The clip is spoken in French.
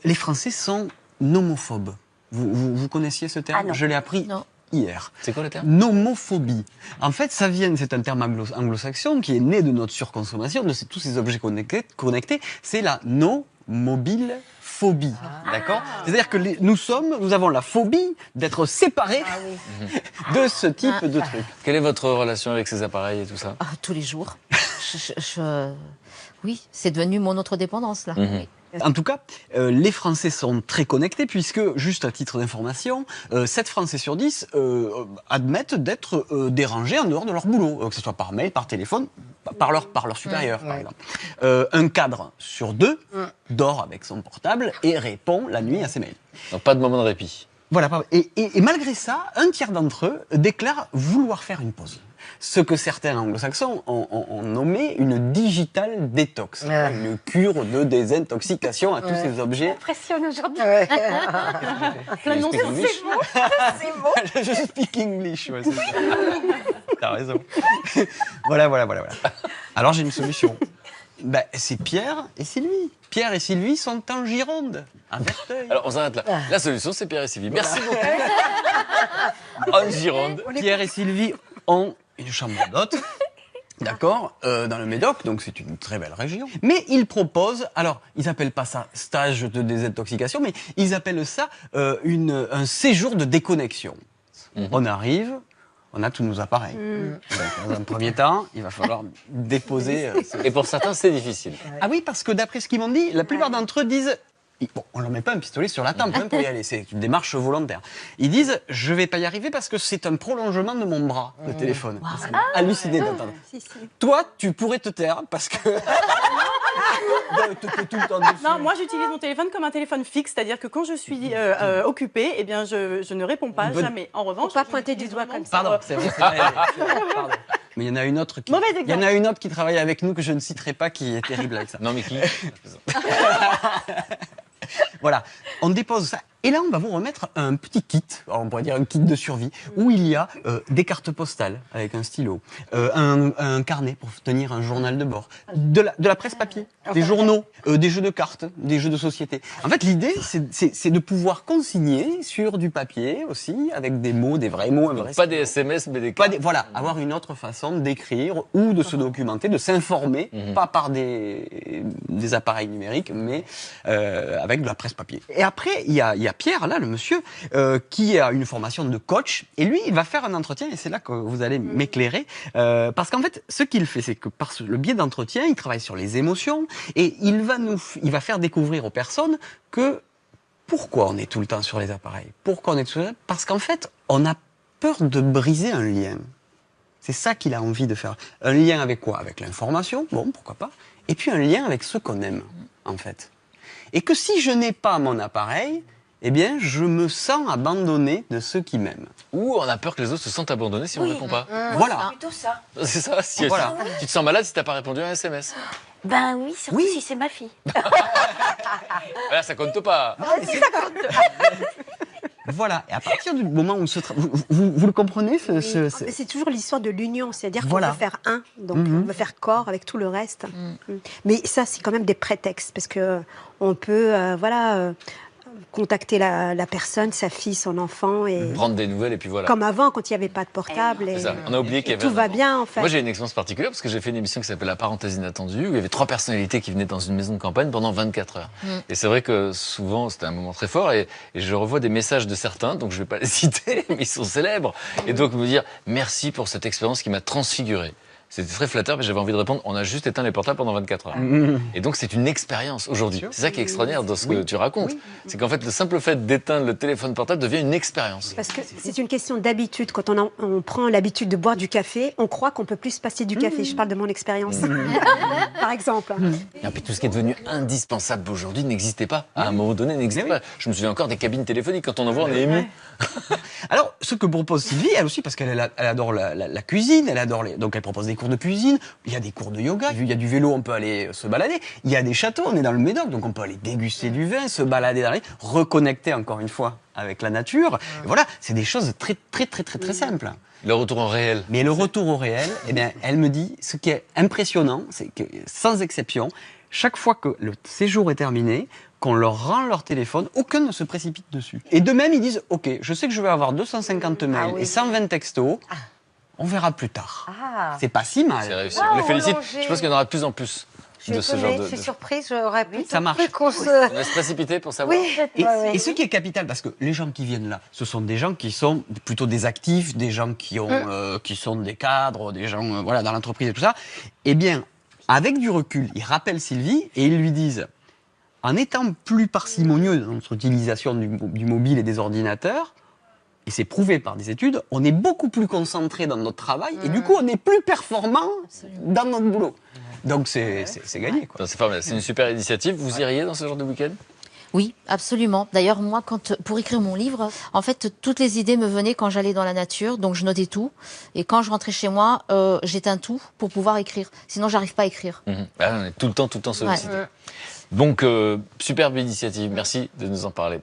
Les Français sont nomophobes. Vous connaissiez ce terme? Ah non. Je l'ai appris hier. C'est quoi le terme? Nomophobie. En fait, c'est un terme anglo-saxon qui est né de notre surconsommation, de tous ces objets connectés. C'est la no-mobile phobie. D'accord? C'est-à-dire que nous avons la phobie d'être séparés de ce type de truc. Quelle est votre relation avec ces appareils et tout ça? Tous les jours. Oui, c'est devenu mon autre dépendance, là. Oui. En tout cas, les Français sont très connectés puisque, juste à titre d'information, 7 Français sur 10 admettent d'être dérangés en dehors de leur boulot, que ce soit par mail, par téléphone, par leur supérieur, par exemple. Un cadre sur 2 dort avec son portable et répond la nuit à ses mails. Donc pas de moment de répit. Voilà, et malgré ça, un tiers d'entre eux déclarent vouloir faire une pause. Ce que certains anglo-saxons ont nommé une digital détox, une cure de désintoxication à tous ces objets. Impressionne aujourd'hui. Plein de c'est beau. Je speak English, ouais, c'est ça. T'as raison. Voilà. Alors j'ai une solution. C'est Pierre et Sylvie. Pierre et Sylvie sont en Gironde, à Verteuil. Alors on s'arrête là. La solution, c'est Pierre et Sylvie. Merci beaucoup. En Gironde. Pierre et Sylvie ont une chambre d'hôte, d'accord, dans le Médoc, donc c'est une très belle région. Mais ils proposent, alors ils appellent pas ça stage de désintoxication, mais ils appellent ça un séjour de déconnexion. On arrive, on a tous nos appareils. Donc, dans un premier temps, il va falloir déposer... Et pour certains, c'est difficile. Ah oui, parce que d'après ce qu'ils m'ont dit, la plupart d'entre eux disent... Bon, on leur met pas un pistolet sur la tempe pour y aller, c'est une démarche volontaire. Ils disent, je vais pas y arriver parce que c'est un prolongement de mon bras, le téléphone. C'est halluciné d'entendre. Toi, tu pourrais te taire parce que... tout le temps dessus. Non, moi j'utilise mon téléphone comme un téléphone fixe, c'est-à-dire que quand je suis occupée, eh bien je ne réponds pas, jamais. En revanche, Faut pas pointer du doigt comme ça. Pardon, c'est vrai. Pardon. Mais il y en a une autre qui travaille avec nous que je ne citerai pas qui est terrible avec ça. Non mais qui? Voilà, on dépose ça. Et là, on va vous remettre un petit kit, alors on pourrait dire un kit de survie, où il y a des cartes postales avec un stylo, un carnet pour tenir un journal de bord, de la presse papier, des journaux, des jeux de cartes, des jeux de société. En fait, l'idée, c'est de pouvoir consigner sur du papier aussi, avec des mots, des vrais mots. Pas des SMS, mais des cartes. Voilà, avoir une autre façon d'écrire ou de se documenter, de s'informer, pas par des appareils numériques, mais avec de la presse papier. Et après, il y a Pierre, là, le monsieur, qui a une formation de coach, et lui, il va faire un entretien, et c'est là que vous allez m'éclairer, parce qu'en fait, ce qu'il fait, c'est que par le biais d'entretien, il travaille sur les émotions, et il va faire découvrir aux personnes que pourquoi on est tout le temps sur les appareils. Pourquoi on est tout le temps? Parce qu'en fait, on a peur de briser un lien. C'est ça qu'il a envie de faire. Un lien avec quoi? Avec l'information, bon, pourquoi pas. Et puis un lien avec ceux qu'on aime, en fait. Et que si je n'ai pas mon appareil, eh bien, je me sens abandonné de ceux qui m'aiment. Ou on a peur que les autres se sentent abandonnés si on ne répond pas. Voilà. C'est plutôt ça. C'est ça. Si Voilà. Tu te sens malade si tu n'as pas répondu à un SMS. Ben oui, surtout si c'est ma fille. Là, ça compte pas. Voilà. Et à partir du moment où vous le comprenez, C'est toujours l'histoire de l'union, c'est-à-dire Voilà. qu'on veut faire un, donc on veut faire corps avec tout le reste. Mais ça, c'est quand même des prétextes, parce que on peut, contacter la personne, sa fille, son enfant, et Prendre des nouvelles et puis voilà. comme avant, quand il n'y avait pas de portable, et, C'est ça. On a oublié qu'il y avait tout un va avant. bien en fait. Moi, j'ai une expérience particulière parce que j'ai fait une émission qui s'appelle La parenthèse inattendue, où il y avait 3 personnalités qui venaient dans une maison de campagne pendant 24 heures. Et c'est vrai que souvent, c'était un moment très fort et je revois des messages de certains, donc je vais pas les citer, mais ils sont célèbres. Et donc, me dire merci pour cette expérience qui m'a transfiguré. C'était très flatteur, mais j'avais envie de répondre, on a juste éteint les portables pendant 24 heures. Et donc, c'est une expérience aujourd'hui. C'est ça qui est extraordinaire dans ce que tu racontes. C'est qu'en fait, le simple fait d'éteindre le téléphone portable devient une expérience. Parce que c'est une question d'habitude. Quand on prend l'habitude de boire du café, on croit qu'on peut plus se passer du café. Je parle de mon expérience, par exemple. Et puis tout ce qui est devenu indispensable aujourd'hui n'existait pas. À un moment donné, n'existait pas. Je me souviens encore des cabines téléphoniques. Quand on en voit, on est ému. Alors, ce que propose Sylvie, elle aussi, parce qu'elle adore la cuisine, donc elle propose des cours de cuisine, il y a des cours de yoga, il y a du vélo, on peut aller se balader, il y a des châteaux, on est dans le Médoc, donc on peut aller déguster du vin, se balader dans les... reconnecter encore une fois avec la nature. Et voilà, c'est des choses très simples. Le retour en réel. Mais le retour au réel, eh bien, elle me dit, ce qui est impressionnant, c'est que, sans exception, chaque fois que le séjour est terminé, qu'on leur rend leur téléphone, aucun ne se précipite dessus. Et de même, ils disent, OK, je sais que je vais avoir 250 mails et 120 textos, on verra plus tard. C'est pas si mal. C'est réussi. On les félicite. Je pense qu'il y en aura de plus en plus de ce genre de... Je suis surprise, j'aurais plutôt ça marche. cru qu'on se... On va se précipiter pour savoir. Et ce qui est capital, parce que les gens qui viennent là, ce sont des gens qui sont plutôt des actifs, des gens qui sont des cadres, des gens voilà, dans l'entreprise et tout ça. Eh bien, avec du recul, ils rappellent Sylvie et ils lui disent, en étant plus parcimonieux dans notre utilisation du mobile et des ordinateurs, et c'est prouvé par des études, on est beaucoup plus concentré dans notre travail et du coup, on est plus performant dans notre boulot. Donc c'est gagné, quoi. C'est formidable. C'est une super initiative. Vous iriez dans ce genre de week-end? Oui, absolument. D'ailleurs, moi, pour écrire mon livre, en fait, toutes les idées me venaient quand j'allais dans la nature, donc je notais tout. Et quand je rentrais chez moi, j'éteins tout pour pouvoir écrire. Sinon, j'arrive pas à écrire. On est tout le temps sollicité. Donc, superbe initiative. Merci de nous en parler.